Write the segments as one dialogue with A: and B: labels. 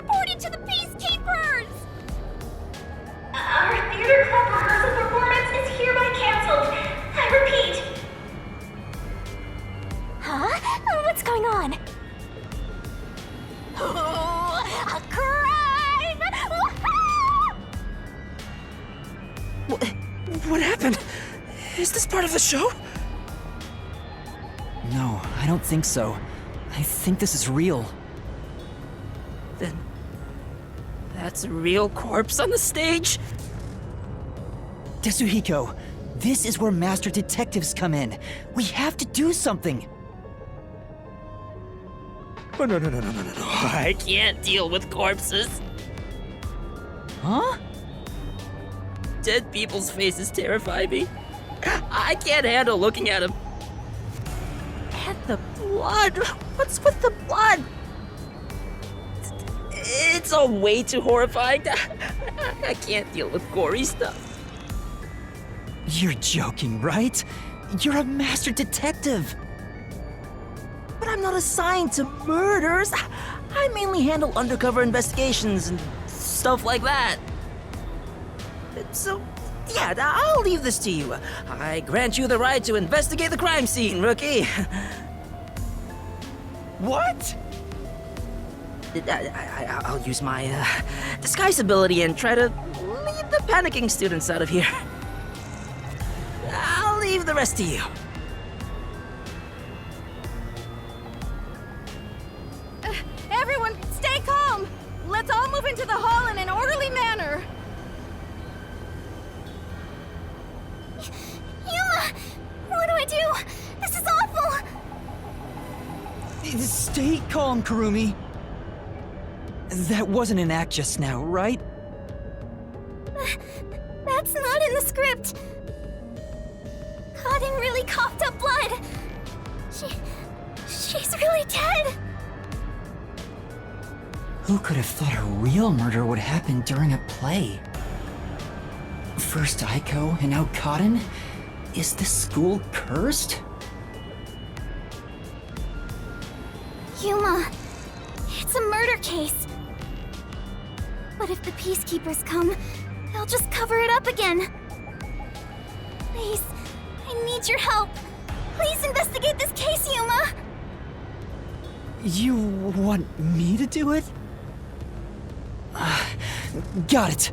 A: reporting to the Peacekeepers!
B: Our theater club rehearsal performance is hereby canceled. I repeat.
A: Huh? What's going on? Oh, a crime!
C: What happened? Is this part of the show? No, I don't think so. I think this is real. Then... that's a real corpse on the stage? Tetsuhiko, this is where master detectives come in. We have to do something. Oh, no. I can't deal with corpses. Huh? Dead people's faces terrify me. I can't handle looking at them. And the blood. What's with the blood? It's all way too horrifying. I can't deal with gory stuff. You're joking, right? You're a master detective. But I'm not assigned to murders. I mainly handle undercover investigations and stuff like that. So, yeah, I'll leave this to you. I grant you the right to investigate the crime scene, rookie. What? I'll use my disguise ability and try to lead the panicking students out of here. I'll leave the rest to you.
A: Everyone, stay calm! Let's all move into the hall in an orderly manner! Yuma! What do I do? This is awful!
C: Stay calm, Kurumi. That wasn't an act just now, right?
A: That's not in the script. Kaden really coughed up blood. She's really dead.
C: Who could have thought a real murder would happen during a play? First Aiko and now Kaden? Is this school cursed?
A: Yuma, it's a murder case. But if the Peacekeepers come, they'll just cover it up again. Please, I need your help. Please investigate this case, Yuma.
C: You want me to do it? Got it.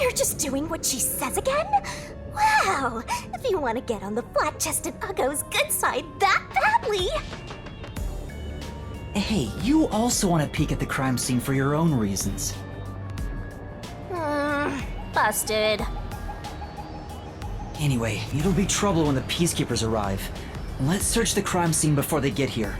A: You're just doing what she says again? Wow, if you want to get on the flat-chested Uggo's good side that badly.
C: Hey, you also want to peek at the crime scene for your own reasons.
A: Busted.
C: Anyway, it'll be trouble when the Peacekeepers arrive. Let's search the crime scene before they get here.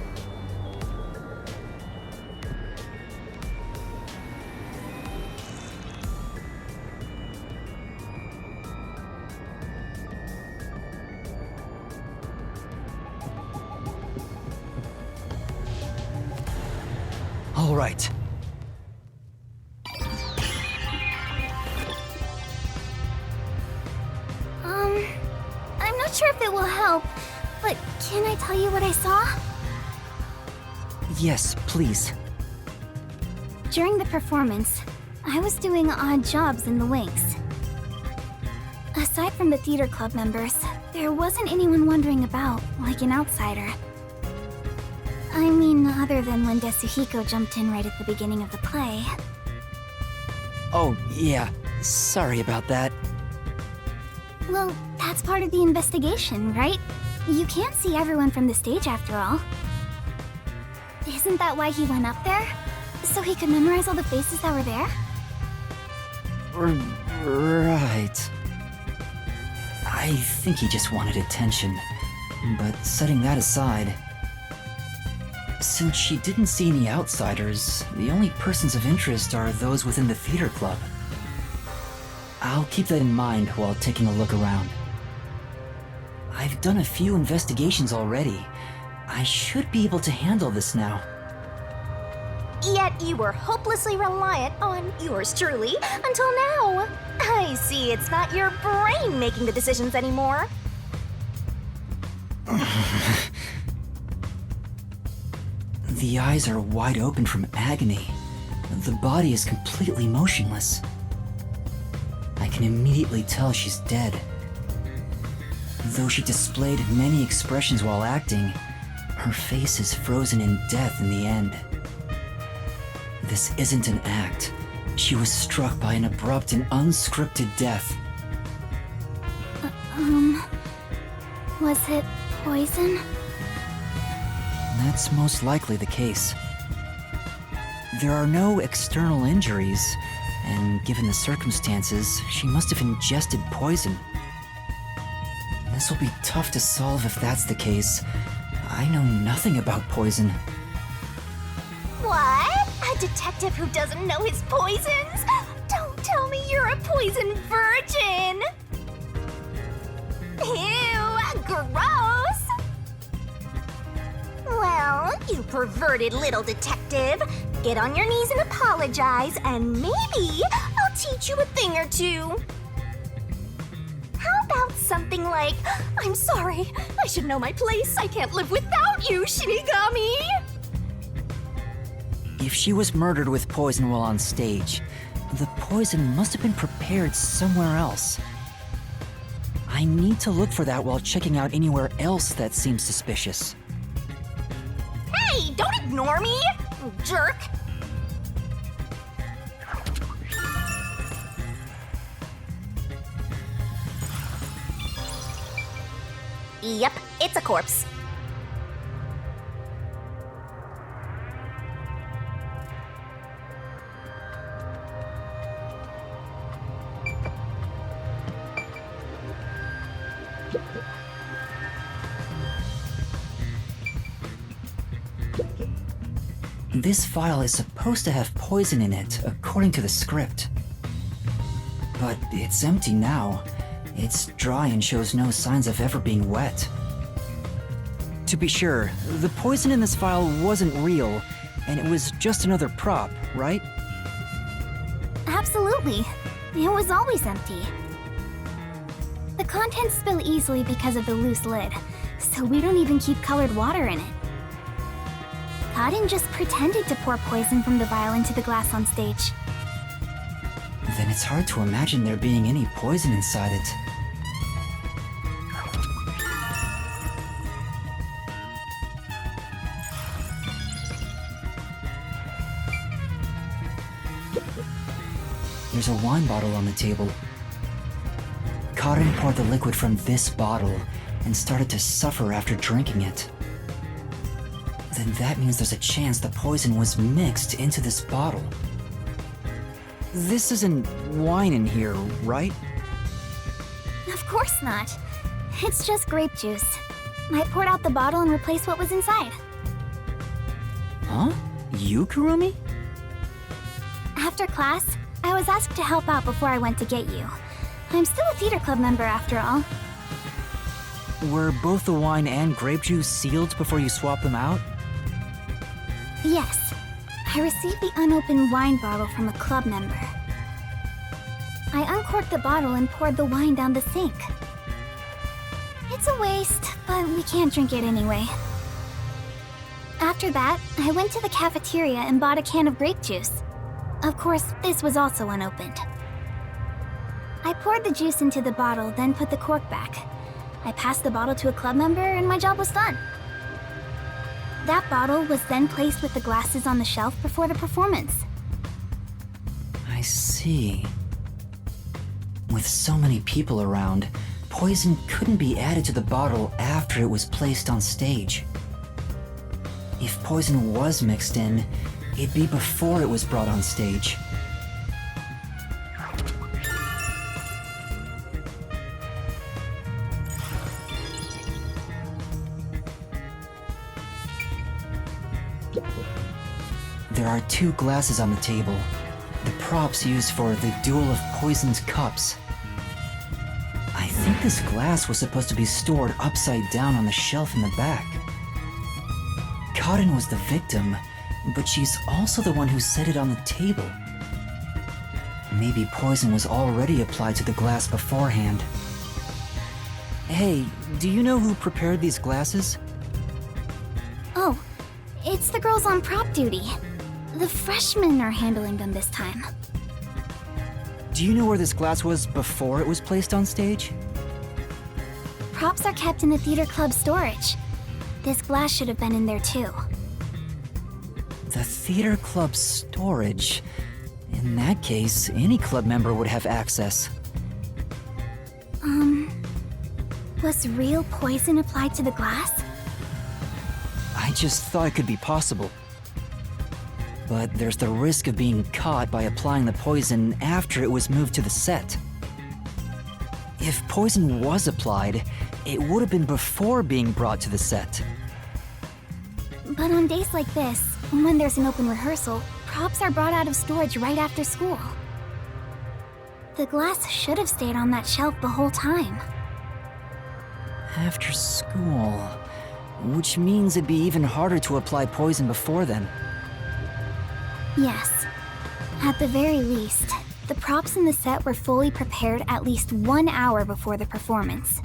C: All right.
A: I'm not sure if it will help, but can I tell you what I saw?
C: Yes, please.
A: During the performance, I was doing odd jobs in the wings. Aside from the theater club members, there wasn't anyone wandering about like an outsider. I mean, other than when Tetsuhiko jumped in right at the beginning of the play.
C: Oh, yeah. Sorry about that.
A: Well, that's part of the investigation, right? You can't see everyone from the stage after all. Isn't that why he went up there? So he could memorize all the faces that were there?
C: Right. I think he just wanted attention. But setting that aside, since she didn't see any outsiders, the only persons of interest are those within the theater club. I'll keep that in mind while taking a look around. I've done a few investigations already. I should be able to handle this now.
A: Yet you were hopelessly reliant on yours truly until now. I see it's not your brain making the decisions anymore.
C: The eyes are wide open from agony. The body is completely motionless. I can immediately tell she's dead. Though she displayed many expressions while acting, her face is frozen in death in the end. This isn't an act. She was struck by an abrupt and unscripted death.
A: Was it poison?
C: That's most likely the case. There are no external injuries, and given the circumstances, she must have ingested poison. This will be tough to solve if that's the case. I know nothing about poison.
B: What? A detective who doesn't know his poisons? Don't tell me you're a poison virgin! Ew, gross! Well, you perverted little detective. Get on your knees and apologize, and maybe I'll teach you a thing or two. How about something like, I'm sorry, I should know my place. I can't live without you, Shinigami!
C: If she was murdered with poison while on stage, the poison must have been prepared somewhere else. I need to look for that while checking out anywhere else that seems suspicious.
B: Hey, don't ignore me, jerk! Yep, it's a corpse.
C: This file is supposed to have poison in it, according to the script. But it's empty now. It's dry and shows no signs of ever being wet. To be sure, the poison in this file wasn't real, and it was just another prop, right?
A: Absolutely. It was always empty. The contents spill easily because of the loose lid, so we don't even keep colored water in it. Cotton just pretended to pour poison from the vial into the glass on stage.
C: Then it's hard to imagine there being any poison inside it. There's a wine bottle on the table. Cotton poured the liquid from this bottle and started to suffer after drinking it. Then that means there's a chance the poison was mixed into this bottle. This isn't wine in here, right?
A: Of course not. It's just grape juice. I poured out the bottle and replaced what was inside.
C: Huh? You, Kurumi?
A: After class, I was asked to help out before I went to get you. I'm still a theater club member after all.
C: Were both the wine and grape juice sealed before you swapped them out?
A: Yes. I received the unopened wine bottle from a club member. I uncorked the bottle and poured the wine down the sink. It's a waste, but we can't drink it anyway. After that, I went to the cafeteria and bought a can of grape juice. Of course, this was also unopened. I poured the juice into the bottle, then put the cork back. I passed the bottle to a club member and my job was done. That bottle was then placed with the glasses on the shelf before the performance.
C: I see. With so many people around, poison couldn't be added to the bottle after it was placed on stage. If poison was mixed in, it'd be before it was brought on stage. There are 2 glasses on the table, the props used for the duel of poisoned cups. I think this glass was supposed to be stored upside down on the shelf in the back. Cotton was the victim, but she's also the one who set it on the table. Maybe poison was already applied to the glass beforehand. Hey, do you know who prepared these glasses?
A: Oh, it's the girls on prop duty. The freshmen are handling them this time.
C: Do you know where this glass was before it was placed on stage?
A: Props are kept in the theater club storage. This glass should have been in there too.
C: The theater club storage. In that case, any club member would have access.
A: Was real poison applied to the glass?
C: I just thought it could be possible. But there's the risk of being caught by applying the poison after it was moved to the set. If poison was applied, it would have been before being brought to the set.
A: But on days like this, when there's an open rehearsal, props are brought out of storage right after school. The glass should have stayed on that shelf the whole time.
C: After school, which means it'd be even harder to apply poison before then.
A: Yes. At the very least, the props in the set were fully prepared at least 1 hour before the performance.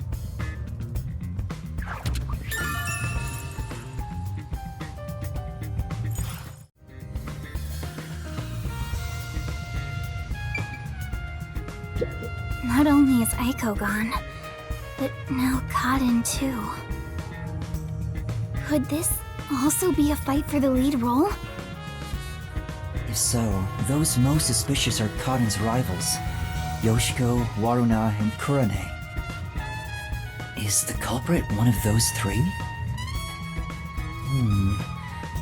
A: Not only is Aiko gone, but now Kaden too. Could this also be a fight for the lead role?
C: If so, those most suspicious are Kaden's rivals, Yoshiko, Waruna, and Kurane. Is the culprit one of those three?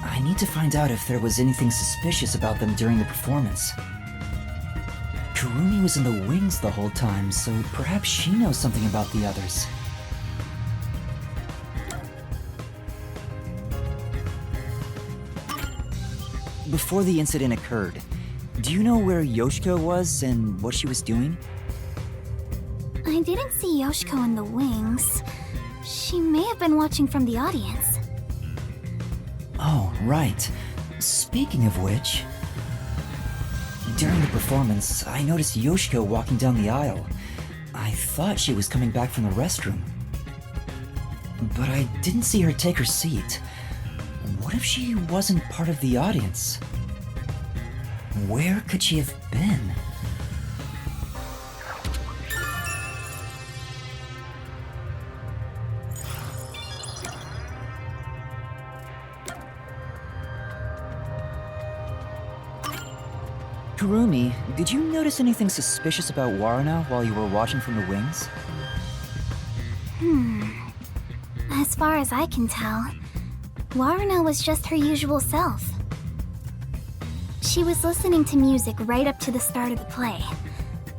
C: I need to find out if there was anything suspicious about them during the performance. Kurumi was in the wings the whole time, so perhaps she knows something about the others. Before the incident occurred, do you know where Yoshiko was and what she was doing?
A: I didn't see Yoshiko in the wings. She may have been watching from the audience.
C: Oh, right. Speaking of which... During the performance, I noticed Yoshiko walking down the aisle. I thought she was coming back from the restroom. But I didn't see her take her seat. What if she wasn't part of the audience? Where could she have been? Kurumi, did you notice anything suspicious about Waruna while you were watching from the wings?
A: As far as I can tell, Waruna was just her usual self. She was listening to music right up to the start of the play.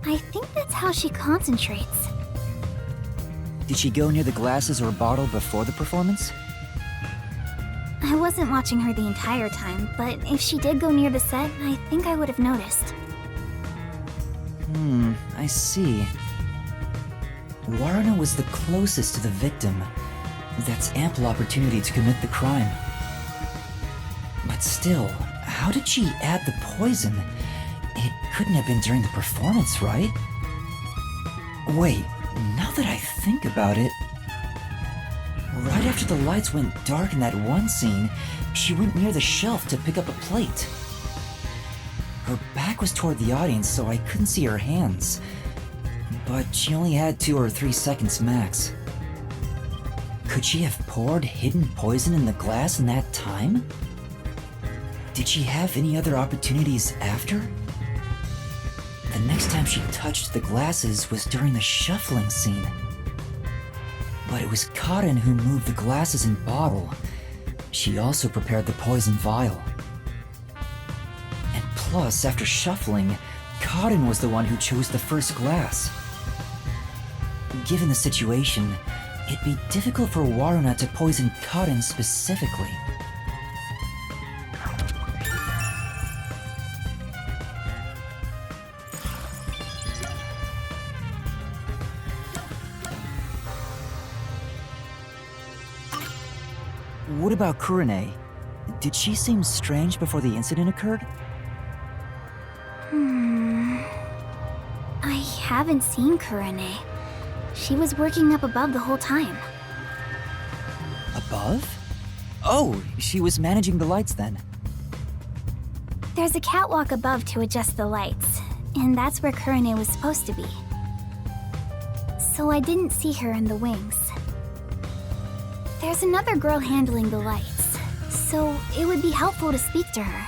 A: I think that's how she concentrates.
C: Did she go near the glasses or bottle before the performance?
A: I wasn't watching her the entire time, but if she did go near the set, I think I would have noticed.
C: I see. Waruna was the closest to the victim. That's ample opportunity to commit the crime. But still, how did she add the poison? It couldn't have been during the performance, right? Wait, now that I think about it... Right after the lights went dark in that one scene, she went near the shelf to pick up a plate. Her back was toward the audience, so I couldn't see her hands. But she only had 2 or 3 seconds max. Could she have poured hidden poison in the glass in that time? Did she have any other opportunities after? The next time she touched the glasses was during the shuffling scene. But it was Kaden who moved the glasses and bottle. She also prepared the poison vial. And plus, after shuffling, Kaden was the one who chose the first glass. Given the situation, it'd be difficult for Waruna to poison Kaden specifically. What about Kurane? Did she seem strange before the incident occurred?
A: I haven't seen Kurane. She was working up above the whole time.
C: Above? Oh, she was managing the lights then.
A: There's a catwalk above to adjust the lights, and that's where Kurane was supposed to be. So I didn't see her in the wings. There's another girl handling the lights, so it would be helpful to speak to her.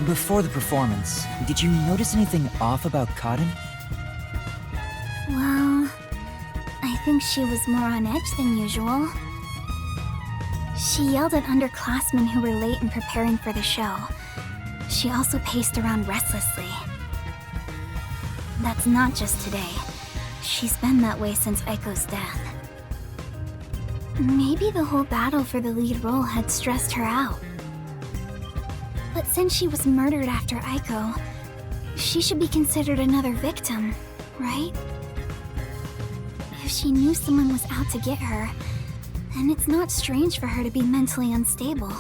C: Before the performance, did you notice anything off about Cotton?
A: Well, I think she was more on edge than usual. She yelled at underclassmen who were late in preparing for the show. She also paced around restlessly. That's not just today. She's been that way since Aiko's death. Maybe the whole battle for the lead role had stressed her out. But since she was murdered after Aiko, she should be considered another victim, right? If she knew someone was out to get her, then it's not strange for her to be mentally unstable.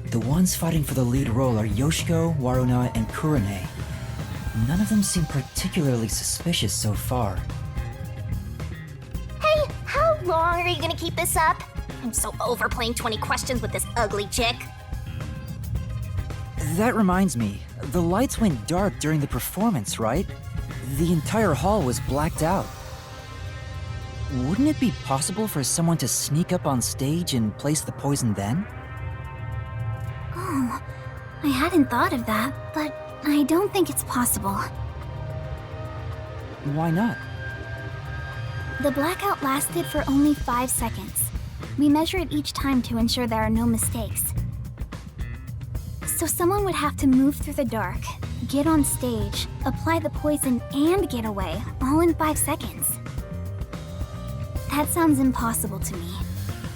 C: The ones fighting for the lead role are Yoshiko, Waruna, and Kurane. None of them seem particularly suspicious so far.
B: Hey, how long are you gonna keep this up? I'm so over playing 20 questions with this ugly chick.
C: That reminds me, the lights went dark during the performance, right? The entire hall was blacked out. Wouldn't it be possible for someone to sneak up on stage and place the poison then?
A: Oh, I hadn't thought of that, but I don't think it's possible.
C: Why not?
A: The blackout lasted for only 5 seconds. We measure it each time to ensure there are no mistakes. So someone would have to move through the dark, get on stage, apply the poison, and get away, all in 5 seconds. That sounds impossible to me.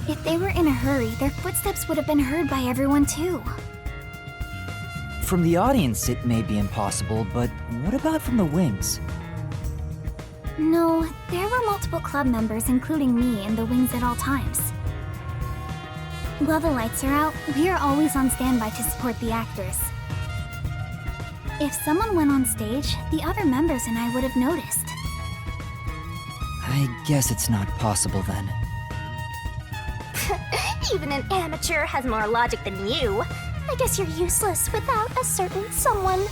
A: If they were in a hurry, their footsteps would have been heard by everyone too.
C: From the audience, it may be impossible, but what about from the wings?
A: No, there were multiple club members, including me, in the wings at all times. While the lights are out, we are always on standby to support the actors. If someone went on stage, the other members and I would have noticed.
C: I guess it's not possible then.
B: Even an amateur has more logic than you. I guess you're useless without a certain someone.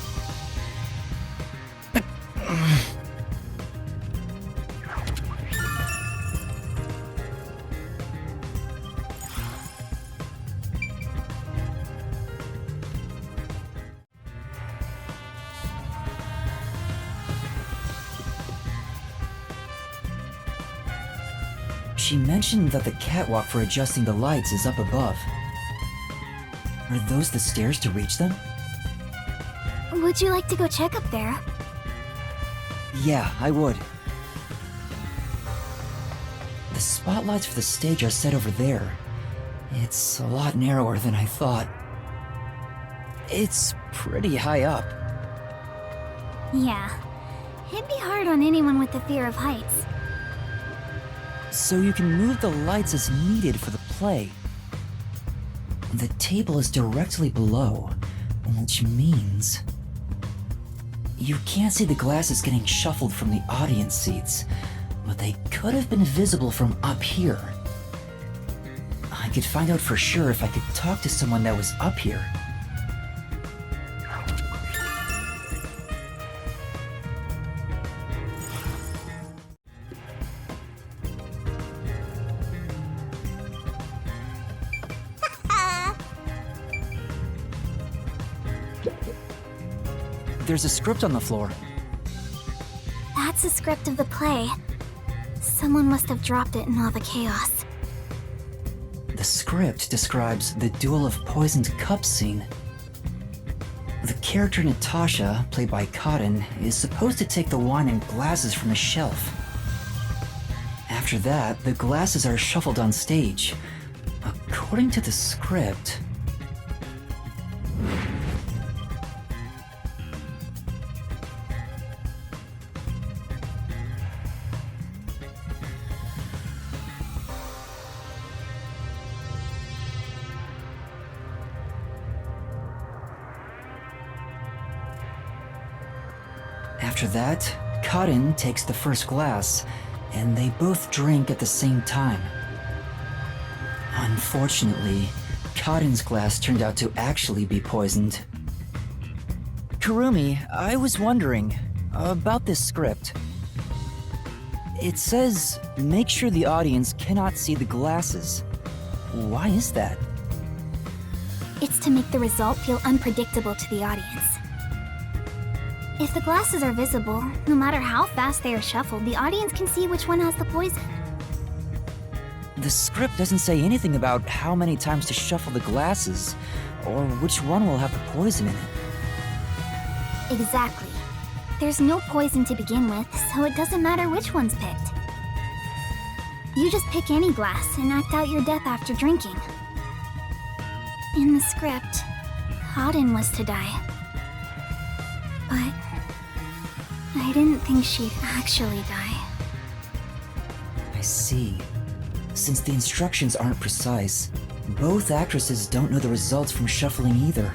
C: She mentioned that the catwalk for adjusting the lights is up above. Are those the stairs to reach them?
A: Would you like to go check up there?
C: Yeah, I would. The spotlights for the stage are set over there. It's a lot narrower than I thought. It's pretty high up.
A: Yeah. It'd be hard on anyone with the fear of heights.
C: So you can move the lights as needed for the play. The table is directly below, which means... You can't see the glasses getting shuffled from the audience seats, but they could have been visible from up here. I could find out for sure if I could talk to someone that was up here. There's a script on the floor.
A: That's a script of the play. Someone must have dropped it in all the chaos.
C: The script describes the Duel of Poisoned Cups scene. The character Natasha, played by Cotton, is supposed to take the wine and glasses from a shelf. After that, the glasses are shuffled on stage. According to the script... After that, Cotton takes the first glass, and they both drink at the same time. Unfortunately, Cotton's glass turned out to actually be poisoned. Kurumi, I was wondering about this script. It says, make sure the audience cannot see the glasses. Why is that?
A: It's to make the result feel unpredictable to the audience. If the glasses are visible, no matter how fast they are shuffled, the audience can see which one has the poison.
C: The script doesn't say anything about how many times to shuffle the glasses, or which one will have the poison in it.
A: Exactly. There's no poison to begin with, so it doesn't matter which one's picked. You just pick any glass and act out your death after drinking. In the script, Cotton was to die. But I didn't think she'd actually die.
C: I see. Since the instructions aren't precise, both actresses don't know the results from shuffling either.